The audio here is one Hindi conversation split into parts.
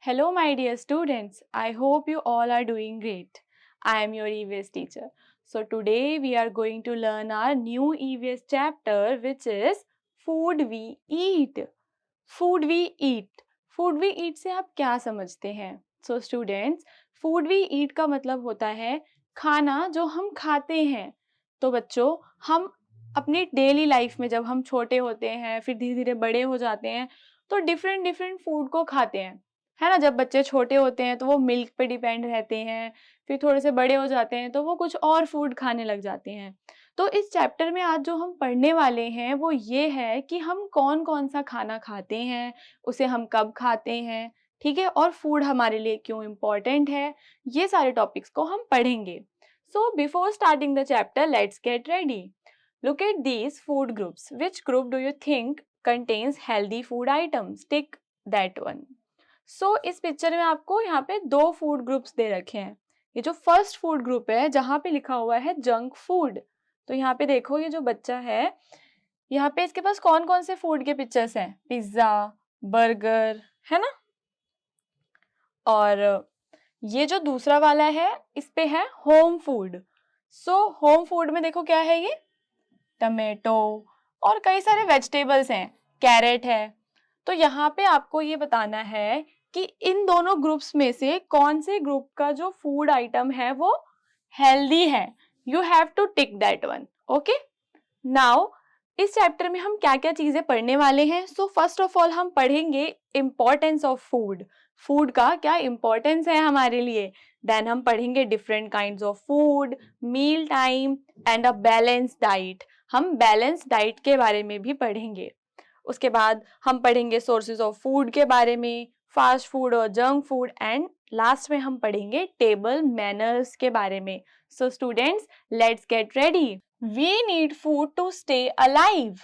Hello, my dear students. I hope you all are doing great. I am your EVS teacher. So, today we are going to learn our new EVS chapter, which is Food We Eat. Food We Eat. Food We Eat से आप क्या समझते हैं? So, students, Food We Eat का मतलब होता है खाना जो हम खाते हैं. तो बच्चों, हम अपनी डेली लाइफ में जब हम छोटे होते हैं, फिर धीरे धीरे बड़े हो जाते हैं, तो डिफरेंट डिफरेंट फूड को खाते हैं, है ना. जब बच्चे छोटे होते हैं तो वो मिल्क पे डिपेंड रहते हैं, फिर थोड़े से बड़े हो जाते हैं तो वो कुछ और फूड खाने लग जाते हैं. तो इस चैप्टर में आज जो हम पढ़ने वाले हैं वो ये है कि हम कौन कौन सा खाना खाते हैं, उसे हम कब खाते हैं, ठीक है, और फूड हमारे लिए क्यों इम्पोर्टेंट है, ये सारे टॉपिक्स को हम पढ़ेंगे. So before starting the chapter let's get ready. Look at these food groups. Which group do you think contains healthy food items? Tick that one. So इस पिक्चर में आपको यहाँ पे दो फूड ग्रुप्स दे रखे हैं. ये जो फर्स्ट फूड ग्रुप है जहाँ पे लिखा हुआ है जंक फूड, तो यहाँ पे देखो ये जो बच्चा है, यहाँ पे इसके पास कौन कौन से फूड के पिक्चर्स हैं? पिज्जा, बर्गर, है ना. और ये जो दूसरा वाला है इस पे है home food. So home food में देखो क्या है, ये टमेटो और कई सारे वेजिटेबल्स हैं, कैरेट है. तो यहाँ पे आपको ये बताना है कि इन दोनों ग्रुप्स में से कौन से ग्रुप का जो फूड आइटम है वो हेल्दी है. You have to tick that one. Okay, now इस चैप्टर में हम क्या क्या चीजें पढ़ने वाले हैं. सो फर्स्ट ऑफ ऑल हम पढ़ेंगे इम्पोर्टेंस ऑफ फूड. फूड का क्या इम्पोर्टेंस है हमारे लिए. देन हम पढ़ेंगे different kinds of food, meal time and a balance diet. हम बैलेंस डाइट के बारे में भी पढ़ेंगे. उसके बाद हम पढ़ेंगे सोर्सेज ऑफ फूड के बारे में, फास्ट फूड और जंक फूड, एंड लास्ट में हम पढ़ेंगे टेबल मैनर्स के बारे में. So students, let's get ready. We need food to stay alive.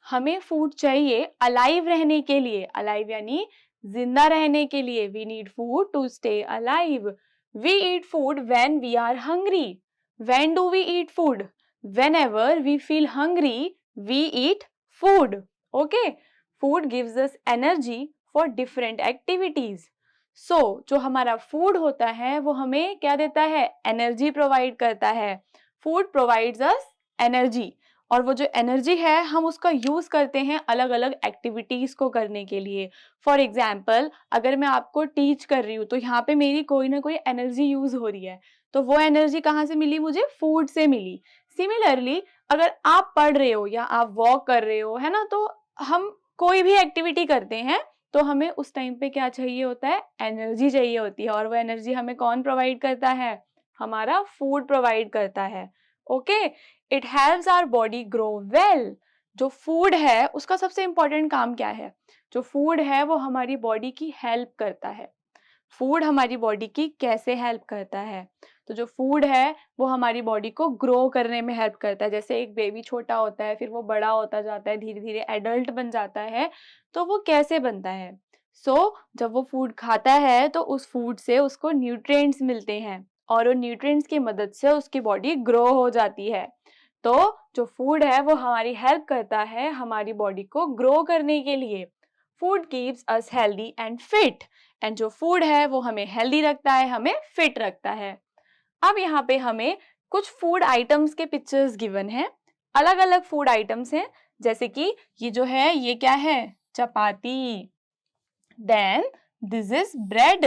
हमें फूड चाहिए अलाइव रहने के लिए. अलाइव यानी जिंदा रहने के लिए. We need food to stay alive. We eat food when we are hungry. When do we eat food? Whenever we feel hungry, we eat food. Okay? Food gives us energy for different activities. So, जो हमारा फूड होता है वो हमें क्या देता है? एनर्जी प्रोवाइड करता है. फूड प्रोवाइड्स अस एनर्जी, और वो जो एनर्जी है हम उसका यूज करते हैं अलग अलग एक्टिविटीज को करने के लिए. फॉर एग्जाम्पल, अगर मैं आपको टीच कर रही हूँ तो यहाँ पे मेरी कोई ना कोई एनर्जी यूज हो रही है, तो वो एनर्जी कहाँ से मिली? मुझे फूड से मिली. सिमिलरली अगर आप पढ़ रहे हो या आप वॉक कर रहे हो, है ना, तो हम कोई भी एक्टिविटी करते हैं तो हमें उस टाइम पे क्या चाहिए होता है? एनर्जी चाहिए होती है. और वो एनर्जी हमें कौन प्रोवाइड करता है? हमारा फूड प्रोवाइड करता है. Okay, it helps our body grow well. जो फूड है उसका सबसे इंपॉर्टेंट काम क्या है? जो फूड है वो हमारी बॉडी की हेल्प करता है. फूड हमारी बॉडी की कैसे हेल्प करता है? तो जो फूड है वो हमारी बॉडी को ग्रो करने में हेल्प करता है. जैसे एक बेबी छोटा होता है, फिर वो बड़ा होता जाता है, धीरे धीरे एडल्ट बन जाता है, तो वो कैसे बनता है? जब वो फूड खाता है तो उस फूड से उसको न्यूट्रिएंट्स मिलते हैं, और उन न्यूट्रिएंट्स की मदद से उसकी बॉडी ग्रो हो जाती है. तो जो फूड है वो हमारी हेल्प करता है हमारी बॉडी को ग्रो करने के लिए. Food keeps us healthy and fit. And जो फूड है वो हमें हेल्दी रखता है, हमें फिट रखता है. अब यहाँ पे हमें कुछ फूड आइटम्स के पिक्चर्स गिवन हैं. अलग अलग फूड आइटम्स हैं, जैसे कि ये जो है ये क्या है? Chapati. Then this is bread.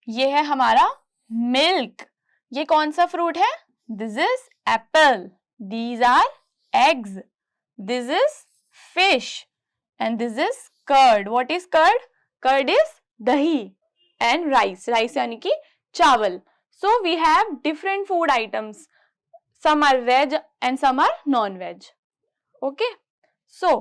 ये है हमारा मिल्क. ये कौन सा फ्रूट है? This is apple. These are eggs. This is fish and this is curd. What is curd? Curd is dahi. And rice. Rice यानी कि चावल. So we have different food items. Some are veg and some are non-veg. Okay. So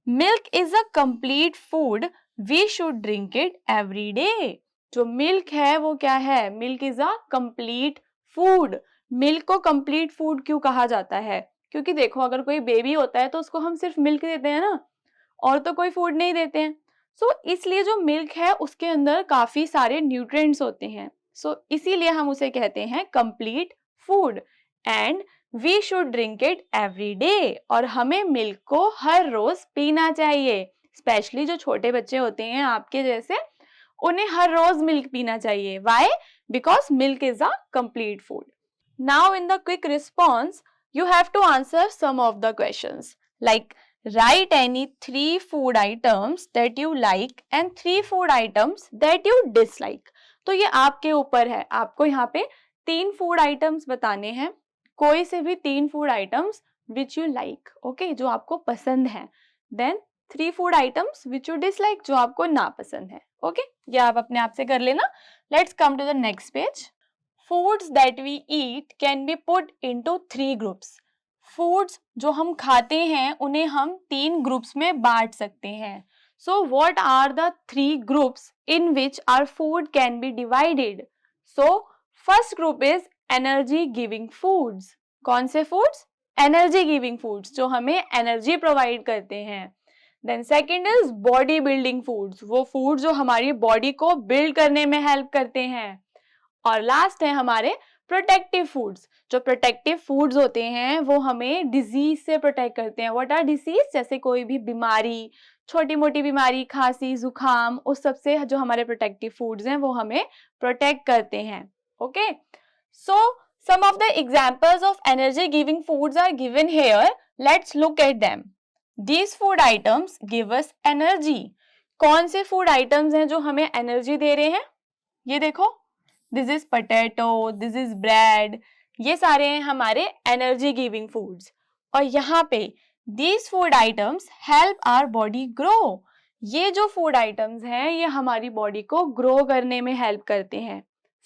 milk is a complete food. We should drink it every day. जो milk है वो क्या है? Milk is a complete food. Milk को complete food क्यों कहा जाता है? क्योंकि देखो अगर कोई बेबी होता है तो उसको हम सिर्फ मिल्क देते हैं ना, और तो कोई फूड नहीं देते हैं. इसलिए जो मिल्क है उसके अंदर काफी सारे न्यूट्रिएंट्स होते हैं. इसीलिए हम उसे कहते हैं complete food. And we should drink it every day. और हमें मिल्क को हर रोज पीना चाहिए. स्पेशली जो छोटे बच्चे होते हैं आपके जैसे, उन्हें हर रोज मिल्क पीना चाहिए. Why? Because milk is a complete food. Now in the quick response you have to answer some of the questions, like write any 3 food items that you like and 3 food items that you dislike. तो ये आपके ऊपर है, आपको यहाँ पे 3 फूड आइटम्स बताने हैं, कोई से भी 3 food items which you like, okay, जो आपको पसंद है. Then 3 food items which you dislike, जो आपको ना पसंद है. ओके, ये आप अपने आप से कर लेना. Let's come to the next page. Foods that we eat can be put into 3 groups. Foods जो हम खाते हैं उन्हें हम 3 ग्रुप्स में बांट सकते हैं. So what are the 3 groups in which our food can be divided? So first group is energy giving foods. कौन से foods? Energy giving foods, जो हमें एनर्जी प्रोवाइड करते हैं. Then second is body building foods, वो फूड जो हमारी बॉडी को बिल्ड करने में हेल्प करते हैं. और लास्ट है हमारे प्रोटेक्टिव फूड्स. जो प्रोटेक्टिव फूड्स होते हैं वो हमें डिजीज से प्रोटेक्ट करते हैं. What are disease? जैसे कोई भी बीमारी, छोटी मोटी बीमारी, खांसी, जुकाम, उस सब से जो हमारे प्रोटेक्टिव फूड्स हैं वो हमें प्रोटेक्ट करते हैं. Okay, so some of the examples of energy giving foods are given here. Let's look at them. These food items give us energy. कौन से फूड आइटम्स हैं जो हमें एनर्जी दे रहे हैं? ये देखो, this is potato, this is bread, ये सारे हैं हमारे एनर्जी गिविंग फूड्स. और यहाँ पे these food items help our body grow. ये जो फूड आइटम्स हैं ये हमारी बॉडी को ग्रो करने में हेल्प करते हैं.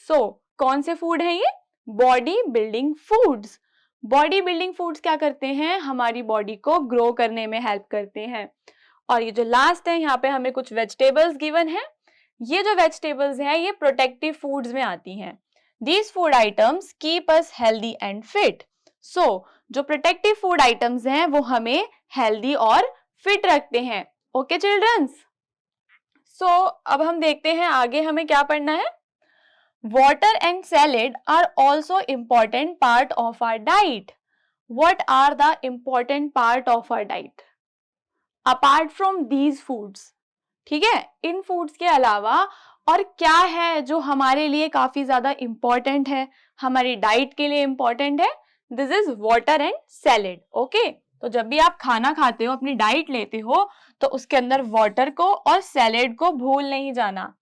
सो कौन से फूड हैं ये? Body building foods. Body building foods क्या करते हैं? हमारी बॉडी को ग्रो करने में हेल्प करते हैं. और ये जो लास्ट है यहाँ पे हमें कुछ वेजिटेबल्स गिवन है. ये जो वेजिटेबल्स हैं ये प्रोटेक्टिव फूड्स में आती हैं. These food items keep us healthy and fit. So जो प्रोटेक्टिव फूड आइटम्स हैं वो हमें हेल्दी और फिट रखते हैं. ओके चिल्ड्रंस, सो अब हम देखते हैं आगे हमें क्या पढ़ना है. Water and salad are also important part of our diet. What are the important part of our diet apart from these foods? ठीक है, इन फूड्स के अलावा और क्या है जो हमारे लिए काफी ज्यादा इंपॉर्टेंट है, हमारी डाइट के लिए इंपॉर्टेंट है? This is water and salad. Okay, तो जब भी आप खाना खाते हो, अपनी डाइट लेते हो, तो उसके अंदर वाटर को और सैलेड को भूल नहीं जाना.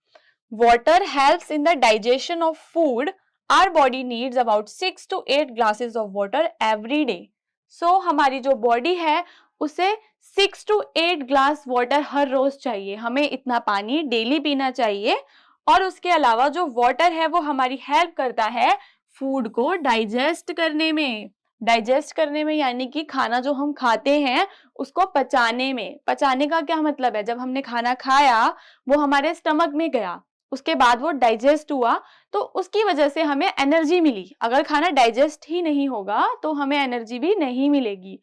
Water helps in the digestion of food. Our body needs about 6 to 8 glasses of water every day. So हमारी जो बॉडी है उसे 6 to 8 ग्लास वाटर हर रोज चाहिए. हमें इतना पानी डेली पीना चाहिए. और उसके अलावा जो वाटर है वो हमारी हेल्प करता है फूड को डाइजेस्ट करने में. डाइजेस्ट करने में यानी कि खाना जो हम खाते हैं उसको पचाने में. पचाने का क्या मतलब है? जब हमने खाना खाया वो हमारे स्टमक में गया, उसके बाद वो डाइजेस्ट हुआ, तो उसकी वजह से हमें एनर्जी मिली. अगर खाना डाइजेस्ट ही नहीं होगा तो हमें एनर्जी भी नहीं मिलेगी.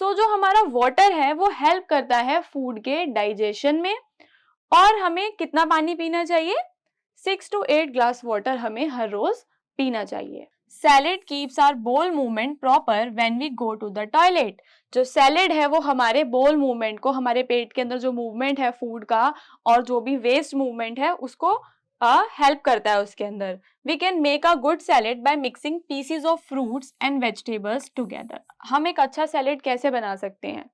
सो जो हमारा वाटर है वो हेल्प करता है फूड के डाइजेशन में. और हमें कितना पानी पीना चाहिए? 6 to 8 ग्लास वाटर हमें हर रोज पीना चाहिए. Salad keeps our bowel movement proper when we go to the toilet. जो सैलेड है वो हमारे बोल मूवमेंट को, हमारे पेट के अंदर जो मूवमेंट है फूड का और जो भी वेस्ट मूवमेंट है उसको हेल्प करता है उसके अंदर. We can make a good salad by mixing pieces of fruits and vegetables together. हम एक अच्छा सैलेड कैसे बना सकते हैं?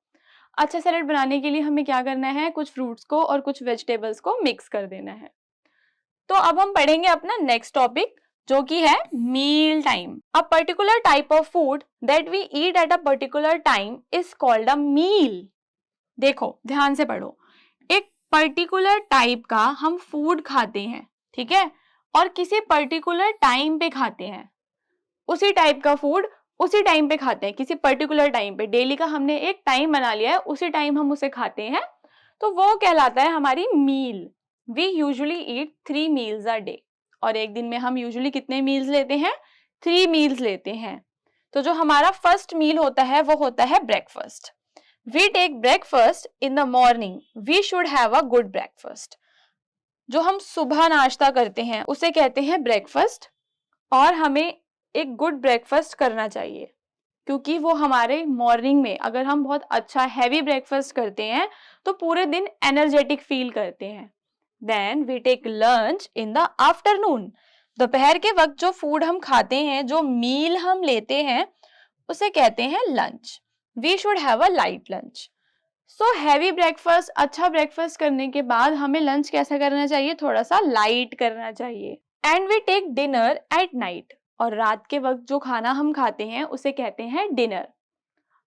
अच्छा सैलेड बनाने के लिए हमें क्या करना है? कुछ फ्रूट्स को और कुछ वेजिटेबल्स को मिक्स कर देना है. तो अब हम पढ़ेंगे अपना नेक्स्ट टॉपिक जो कि है meal time. A particular type of food that we eat at a particular time is called a meal. देखो ध्यान से पढ़ो. एक पर्टिकुलर टाइप का हम फूड खाते हैं, ठीक है, और किसी पर्टिकुलर टाइम पे खाते हैं. उसी टाइप का फूड उसी टाइम पे खाते हैं, किसी पर्टिकुलर टाइम पे. डेली का हमने एक टाइम बना लिया है, उसी टाइम हम उसे खाते हैं, तो वो कहलाता है हमारी meal. We usually eat 3 meals a day. और एक दिन में हम यूजुअली कितने मील्स लेते हैं? 3 मील्स लेते हैं. तो जो हमारा फर्स्ट मील होता है वो होता है breakfast. We take breakfast in the morning. We should have a good breakfast. जो हम सुबह नाश्ता करते हैं उसे कहते हैं ब्रेकफास्ट. और हमें एक गुड ब्रेकफास्ट करना चाहिए, क्योंकि वो हमारे मॉर्निंग में अगर हम बहुत अच्छा हैवी ब्रेकफास्ट करते हैं तो पूरे दिन एनर्जेटिक फील करते हैं. Then we take lunch in the afternoon. दोपहर के वक्त जो फूड हम खाते हैं, जो मील हम लेते हैं, उसे कहते हैं lunch. We should have a light lunch. So heavy breakfast, अच्छा ब्रेकफास्ट करने के बाद हमें लंच कैसा करना चाहिए, थोड़ा सा लाइट करना चाहिए। And we take dinner at night, और रात के वक्त जो खाना हम खाते हैं उसे कहते हैं dinner.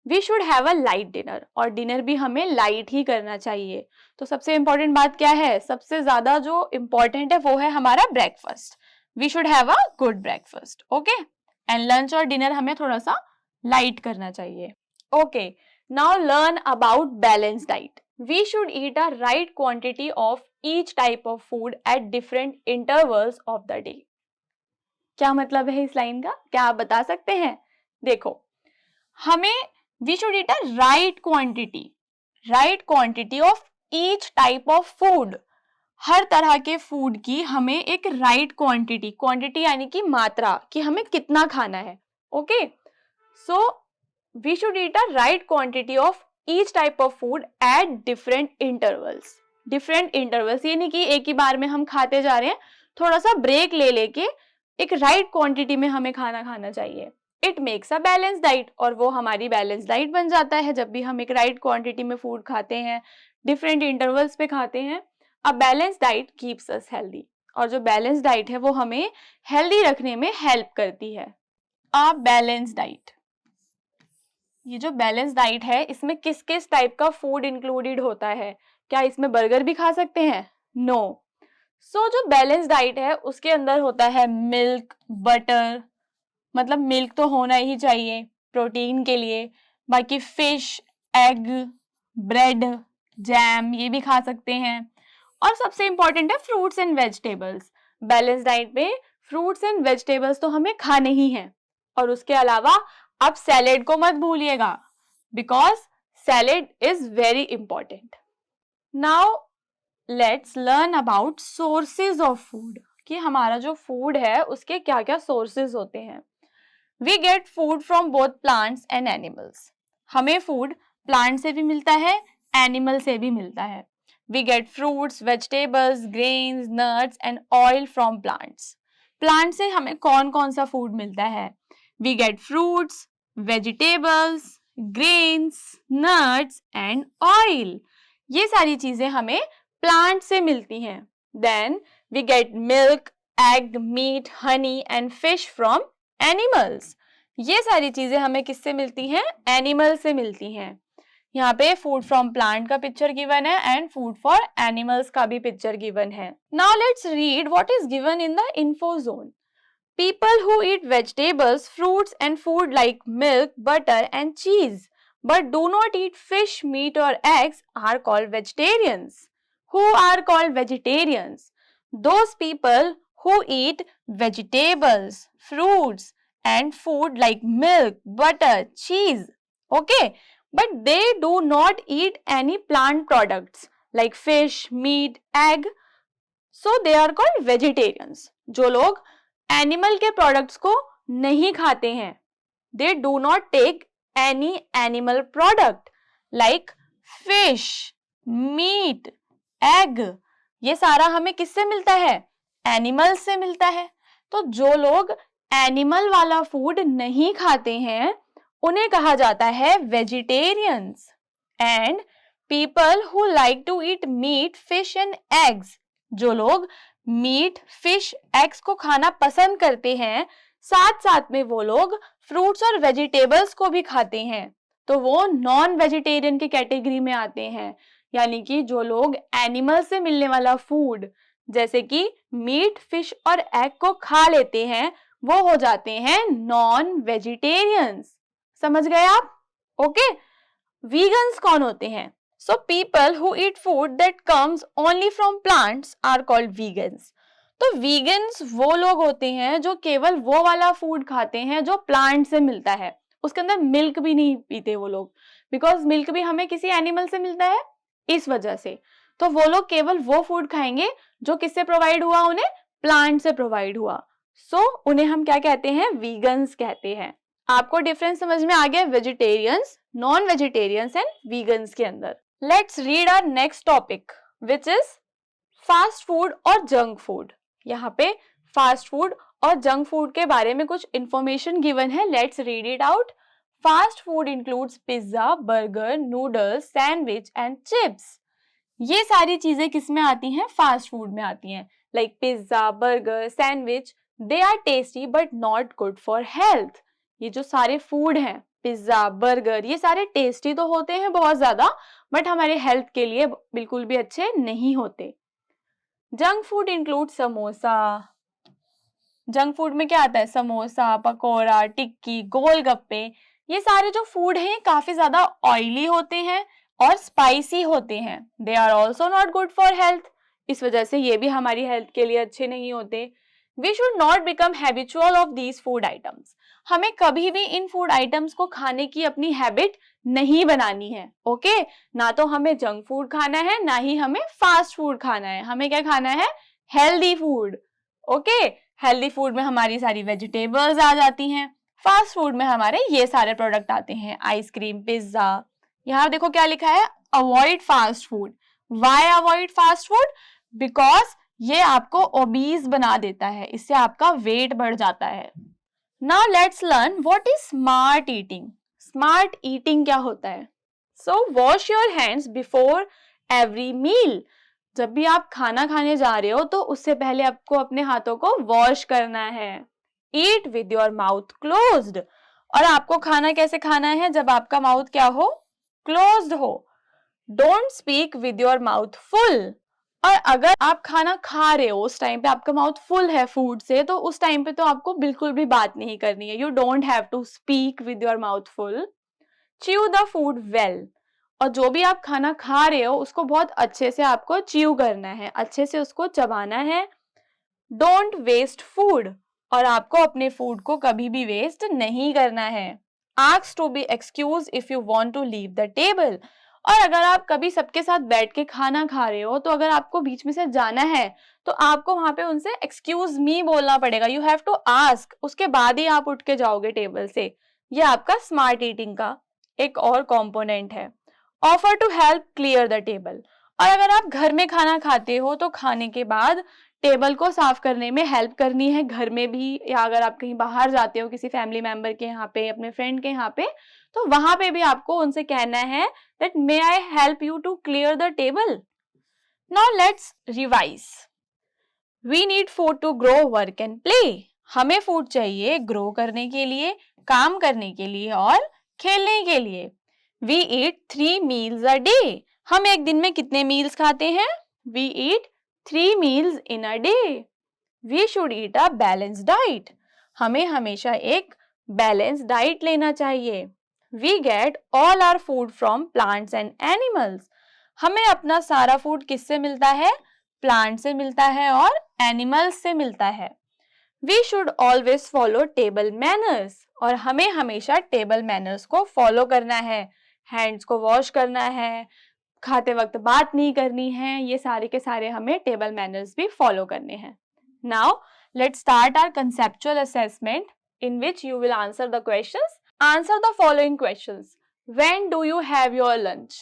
We should have a light dinner, और डिनर भी हमें लाइट ही करना चाहिए। तो सबसे इंपॉर्टेंट बात क्या है, सबसे ज्यादा जो इंपॉर्टेंट है वो है हमारा breakfast. We should have a good breakfast, okay. And lunch और डिनर हमें थोड़ा सा लाइट करना चाहिए, okay. Now learn about balance diet. We should eat a right quantity of each type of food at different intervals of the day. क्या मतलब है इस लाइन का, क्या आप बता सकते हैं? देखो, हमें we should eat a right quantity of each type of food. हर तरह के फूड की हमें एक राइट क्वांटिटी यानी कि मात्रा, कि हमें कितना खाना है, okay. So we should eat a right quantity of each type of food at different intervals. ये नहीं कि एक ही बार में हम खाते जा रहे हैं, थोड़ा सा ब्रेक ले लेके एक राइट क्वांटिटी में हमें खाना खाना चाहिए। It makes a balance diet, और वो हमारी बैलेंस डाइट बन जाता है जब भी हम एक राइट क्वांटिटी में फूड खाते हैं, डिफरेंट इंटरवल्स पे खाते हैं। अ balance diet keeps us healthy, और जो बैलेंस डाइट है वो हमें हेल्दी रखने में हेल्प करती है। अ बैलेंस डाइट, ये जो बैलेंस डाइट है इसमें किस किस टाइप का फूड इंक्लूडेड होता है? क्या इसमें बर्गर भी खा सकते हैं? नो। सो जो बैलेंस डाइट है उसके अंदर होता है मिल्क, बटर, मतलब मिल्क तो होना ही चाहिए प्रोटीन के लिए, बाकी फिश, एग, ब्रेड, जैम ये भी खा सकते हैं, और सबसे इंपॉर्टेंट है fruits and vegetables. Balance diet में फ्रूट्स एंड वेजिटेबल्स तो हमें खाने ही हैं, और उसके अलावा आप सैलेड को मत भूलिएगा, because salad is very important. Now let's learn about sources of food, कि हमारा जो फूड है उसके क्या क्या सोर्सेज होते हैं। We get food from both plants and animals. हमें फूड प्लांट से भी मिलता है, एनिमल से भी मिलता है। We get fruits, vegetables, grains, nuts and oil from plants. Plant से हमें कौन कौन सा फूड मिलता है? We get fruits, vegetables, grains, nuts and oil. ये सारी चीजें हमें प्लांट से मिलती हैं। Then we get milk, egg, meat, honey and fish from animals. ये सारी चीजें हमें किससे मिलती हैं? एनिमल से मिलती हैं। यहाँ पे फूड फ्रॉम प्लांट का पिक्चर गिवन है एंड फूड फॉर एनिमल्स का भी पिक्चर गिवन है। Now let's read what is given in the info zone. People who eat vegetables, fruits and food like milk, butter and cheese but do not eat fish, meat or eggs are called vegetarians. Who are called vegetarians? Those people who eat vegetables, fruits and food like milk, butter, cheese. Okay, but they do not eat any plant products like fish, meat, egg. So they are called vegetarians. जो लोग एनिमल के प्रोडक्ट्स को नहीं खाते हैं, they do not take any animal product like fish, meat, egg. ये सारा हमें किससे मिलता है? एनिमल से मिलता है। तो जो लोग एनिमल वाला फूड नहीं खाते हैं उन्हें कहा जाता है vegetarians. And people who like to eat meat, fish and eggs, जो लोग मीट, फिश, एग्स को खाना पसंद करते हैं, साथ साथ में वो लोग फ्रूट्स और वेजिटेबल्स को भी खाते हैं, तो वो नॉन वेजिटेरियन की कैटेगरी में आते हैं। यानी कि जो लोग एनिमल से मिलने वाला फूड जैसे कि मीट, फिश और एग को खा लेते हैं, वो हो जाते हैं नॉन वेजिटेरियंस। समझ गए आप? ओके। वीगन्स कौन होते हैं? So people who eat food that comes only from plants are called vegans. तो vegans वो लोग होते हैं जो केवल वो वाला फूड खाते हैं जो प्लांट से मिलता है, उसके अंदर मिल्क भी नहीं पीते वो लोग, बिकॉज मिल्क भी हमें किसी एनिमल से मिलता है, इस वजह से। तो वो लोग केवल वो फूड खाएंगे जो किससे प्रोवाइड हुआ? उन्हें प्लांट से प्रोवाइड हुआ। सो उन्हें हम क्या कहते हैं? वीगन्स कहते हैं। आपको डिफरेंस समझ में आ गया vegetarians, non vegetarians and vegans के अंदर। Let's read our next topic, which is fast food और जंक फूड। यहाँ पे फास्ट फूड और जंक फूड के बारे में कुछ इंफॉर्मेशन गिवन है, let's read it out. Fast food includes pizza, burger, noodles, sandwich and chips. ये सारी चीजें किस में आती हैं? फास्ट फूड में आती हैं। Like pizza, burger, sandwich, they are tasty but not good for health. ये जो सारे फूड हैं, पिज्जा, बर्गर, ये सारे टेस्टी तो होते हैं बहुत ज्यादा, बट हमारे हेल्थ के लिए बिल्कुल भी अच्छे नहीं होते। Junk food include samosa. Junk food में क्या आता है? समोसा, पकोड़ा, टिक्की, गोलगप्पे। ये सारे जो फूड हैं काफी ज्यादा ऑयली होते हैं और स्पाइसी होते हैं। They are also not good for health. इस वजह से ये भी हमारी हेल्थ के लिए अच्छे नहीं होते। We should not become habitual of these food items. हमें कभी भी इन फूड आइटम्स को खाने की अपनी हैबिट नहीं बनानी है। ओके ना तो हमें जंक फूड खाना है, ना ही हमें फास्ट फूड खाना है। हमें क्या खाना है? Healthy food. Okay healthy food में हमारी सारी वेजिटेबल्स आ जाती हैं, फास्ट फूड में हमारे ये सारे प्रोडक्ट आते हैं, आइसक्रीम, पिज्जा। यहाँ देखो क्या लिखा है, avoid fast food. Why avoid fast food? Because ये आपको ओबीज बना देता है, इससे आपका वेट बढ़ जाता है। Now let's learn what is smart eating. Smart eating क्या होता है? So wash your hands before every meal. जब भी आप खाना खाने जा रहे हो तो उससे पहले आपको अपने हाथों को वॉश करना है। Eat with your mouth closed. और आपको खाना कैसे खाना है? जब आपका माउथ क्या हो? क्लोज्ड हो। Don't speak with your mouth full. और अगर आप खाना खा रहे हो उस टाइम पे आपका माउथ फुल है फूड से, तो उस टाइम पे तो आपको बिल्कुल भी बात नहीं करनी है। You don't have to speak with your mouth full. Chew the food well. और जो भी आप खाना खा रहे हो उसको बहुत अच्छे से आपको च्यू करना है, अच्छे से उसको चबाना है। Don't waste food. और आपको अपने फूड को कभी भी वेस्ट नहीं करना है। Ask to be excuse if you want to leave the table. और अगर आप कभी सबके साथ बैठ के खाना खा रहे हो तो अगर आपको बीच में से जाना है तो आपको वहां पे उनसे एक्सक्यूज मी बोलना पड़ेगा। यू हैव टू आस्क, उसके बाद ही आप उठ के जाओगे टेबल से। ये आपका स्मार्ट ईटिंग का एक और कंपोनेंट है। Offer to help clear the table. और अगर आप घर में खाना खाते हो तो खाने के बाद टेबल को साफ करने में हेल्प करनी है, घर में भी, या अगर आप कहीं बाहर जाते हो किसी फैमिली मेंबर के यहाँ पे, अपने फ्रेंड के यहाँ पे, तो वहां पे भी आपको उनसे कहना है that may I help you to clear the table. Now let's revise. We need food to grow, work and play. हमें फूड चाहिए ग्रो करने के लिए, काम करने के लिए और खेलने के लिए। We eat 3 meals a day। हम एक दिन में कितने मील्स खाते हैं? We eat 3 meals in a day। We should eat a balance diet. हमें हमेशा एक बैलेंस डाइट लेना चाहिए। We get all our food from plants and animals. हमें अपना सारा फूड किससे मिलता है? प्लांट से मिलता है और एनिमल्स से मिलता है। We should always follow table manners. और हमें हमेशा टेबल मैनर्स को फॉलो करना है। हैंड्स को वॉश करना है, खाते वक्त बात नहीं करनी है, ये सारे के सारे हमें टेबल मैनर्स भी फॉलो करने हैं। Now let's start our conceptual assessment in which you will answer the questions. Answer the following questions. When do you have your lunch?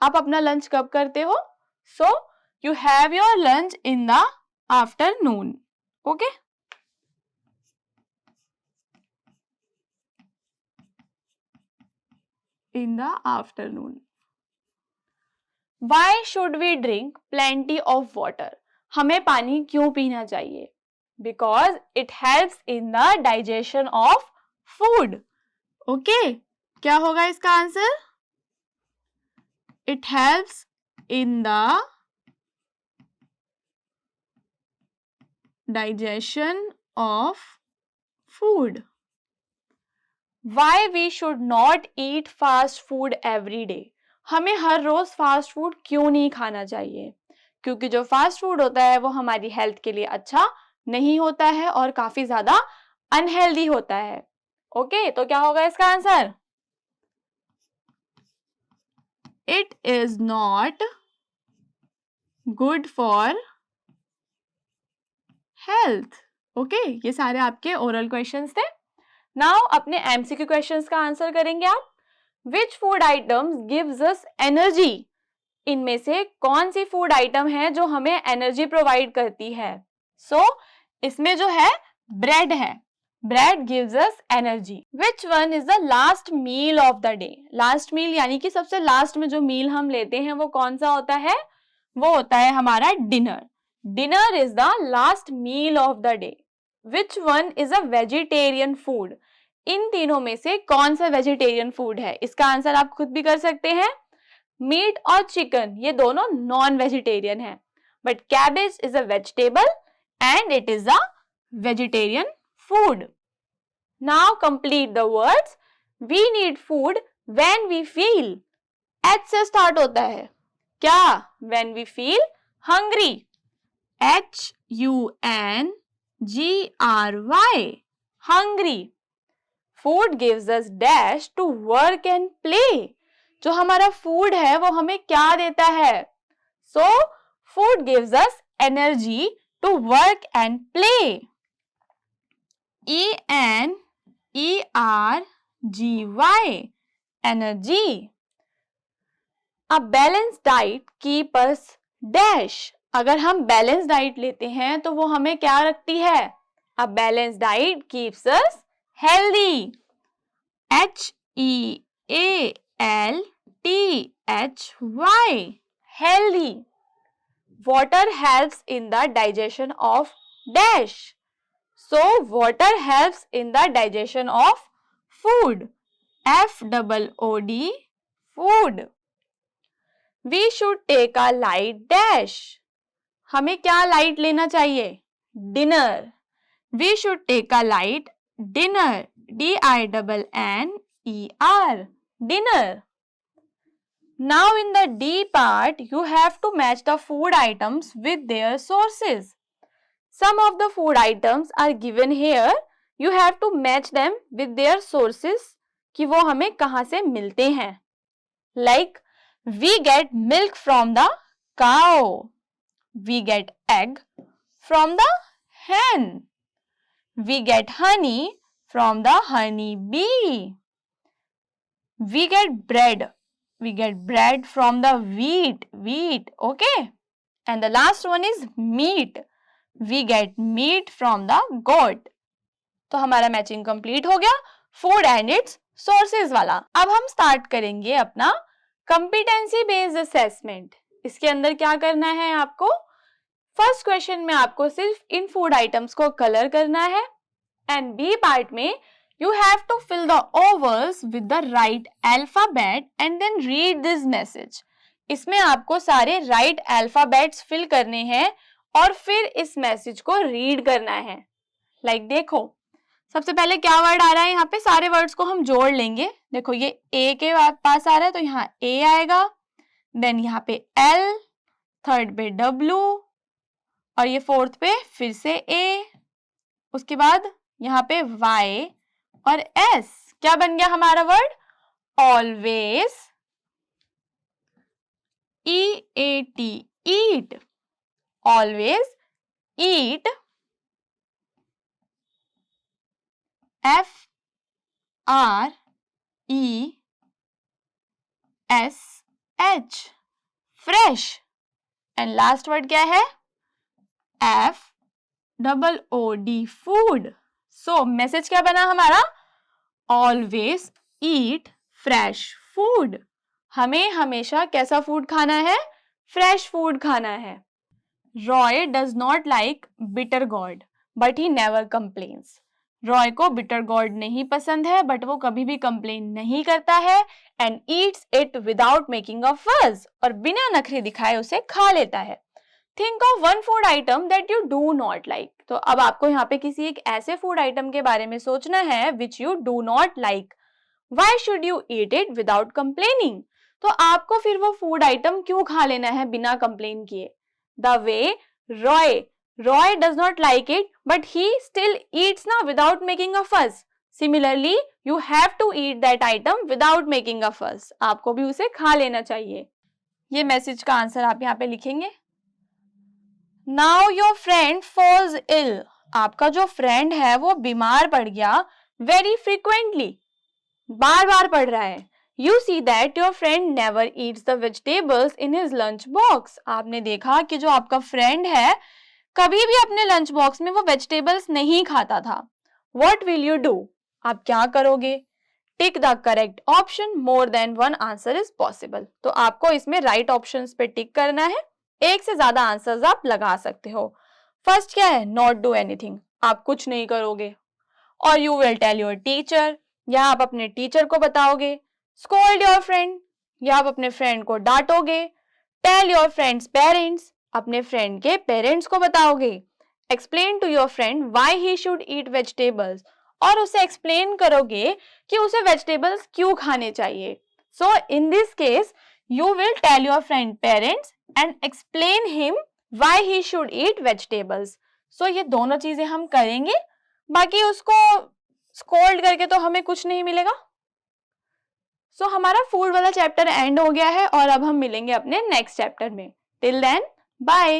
आप अपना लंच कब करते हो? So you have your lunch in the afternoon. Okay, in the afternoon. Why should we drink plenty of water? हमें पानी क्यों पीना चाहिए? Because it helps in the digestion of food. Okay, क्या होगा इसका answer? It helps in the digestion of food. Why we should not eat fast food every day? हमें हर रोज फास्ट फूड क्यों नहीं खाना चाहिए? क्योंकि जो फास्ट फूड होता है वो हमारी हेल्थ के लिए अच्छा नहीं होता है और काफी ज्यादा अनहेल्दी होता है। ओके, तो क्या होगा इसका answer? It is not good for health. Okay, ये सारे आपके ओरल क्वेश्चंस थे। नाउ अपने एमसीक्यू क्वेश्चंस का आंसर करेंगे आप। Which food items gives us energy? इनमें से कौन सी फूड आइटम है जो हमें एनर्जी प्रोवाइड करती है? सो इसमें जो है ब्रेड है. Bread gives us energy. Which one is the last meal of the day? Last meal यानी कि सबसे लास्ट में जो मील हम लेते हैं वो कौन सा होता है? वो होता है हमारा dinner. Dinner is the last meal of the day. Which one is a vegetarian food? इन तीनों में से कौन सा वेजिटेरियन फूड है? इसका आंसर आप खुद भी कर सकते हैं. मीट और चिकन ये दोनों नॉन वेजिटेरियन है, but cabbage is a vegetable and it is a vegetarian food. Now complete the words. We need food when we feel. H से स्टार्ट होता है क्या? When we feel hungry. HUNGRY hungry. Food gives us dash to work and play. जो हमारा फूड है वो हमें क्या देता है? So food gives us energy to work and play. ENERGY energy. A balanced diet keep us dash. अगर हम बैलेंस डाइट लेते हैं तो वो हमें क्या रखती है? A balanced diet keeps us healthy. HEALTHY healthy. Water helps in the digestion of dash. So water helps in the digestion of food. FOOD food. We should take a light dash. हमें क्या लाइट लेना चाहिए? Dinner. We should take a light dinner. DINNER dinner. Now in the D part, you have to match the food items with their sources. Some of the food items are given here. You have to match them with their sources कि वो हमें कहाँ से मिलते हैं. Like we get milk from the cow. We get egg from the hen. We get honey from the honey bee. We get bread. We get bread from the wheat. Okay? And the last one is meat. We get meat from the goat. तो हमारा मैचिंग कंप्लीट हो गया फूड एंड इट्स सोर्सेज वाला. अब हम स्टार्ट करेंगे अपना कंपिटेंसी बेस्ड असेसमेंट. इसके अंदर क्या करना है आपको? फर्स्ट क्वेश्चन में आपको सिर्फ इन फूड आइटम्स को कलर करना है एंड बी पार्ट में you have to fill the ovals with the right alphabet and then read this message. इसमें आपको सारे राइट अल्फाबेट्स फिल करने हैं और फिर इस मैसेज को रीड करना है. लाइक देखो सबसे पहले क्या वर्ड आ रहा है यहाँ पे? सारे वर्ड्स को हम जोड़ लेंगे. देखो ये ए के पास आ रहा है तो यहाँ ए आएगा, देन यहाँ पे एल, थर्ड पे डब्ल्यू और ये फोर्थ पे फिर से ए, उसके बाद यहाँ पे वाई और एस. क्या बन गया हमारा word? Always. EAT eat. Always eat. FRESH fresh. And last word क्या है? FOOD food. सो मैसेज क्या बना हमारा? Always eat fresh food. हमें हमेशा कैसा फूड खाना है? फ्रेश फूड खाना है. Roy does not like bitter gourd but he never complains. Roy को बिटर गॉर्ड नहीं पसंद है बट वो कभी भी कंप्लेन नहीं करता है and Yeats it without making a fuzz. और बिना नखरे दिखाए उसे खा लेता है. Think of one food item that you do not like. तो अब आपको यहाँ पे किसी एक ऐसे फूड आइटम के बारे में सोचना है which you do not like. Why should you eat it without complaining? तो आपको फिर वो फूड आइटम क्यों खा लेना है बिना कंप्लेन किए? The way Roy does not like it, but he still eats now without making a fuss. Similarly, you have to eat that item without making a fuss. आपको भी उसे खा लेना चाहिए. ये मैसेज का आंसर आप यहाँ पे लिखेंगे. Now your friend falls ill. आपका जो फ्रेंड है वो बीमार पड़ गया very frequently. बार बार पड़ रहा है. You see that your friend never eats the vegetables in his lunch box. आपने देखा कि जो आपका फ्रेंड है कभी भी अपने लंच बॉक्स में वो वेजिटेबल्स नहीं खाता था. What will you do? आप क्या करोगे? Tick the correct option. More than one answer is possible. तो आपको इसमें राइट ऑप्शंस पे टिक करना है. एक से ज्यादा आंसर्स आप लगा सकते हो. फर्स्ट क्या है? Not do anything. आप कुछ नहीं करोगे. और you will tell your teacher, या आप अपने टीचर को बताओगे. स्कोल्ड योर फ्रेंड, या आप अपने फ्रेंड को डांटोगे. टेल योर फ्रेंड्स पेरेंट्स, अपने फ्रेंड के पेरेंट्स को बताओगे. Explain to your friend why he should eat vegetables, और उसे एक्सप्लेन करोगे कि उसे वेजिटेबल्स क्यों खाने चाहिए. So in this case you will tell your friend parents and explain him why he should eat vegetables. So ये दोनों चीजें हम करेंगे. बाकी उसको स्कोल्ड करके तो हमें कुछ नहीं मिलेगा. सो हमारा फूड वाला चैप्टर एंड हो गया है और अब हम मिलेंगे अपने नेक्स्ट चैप्टर में. Till then bye.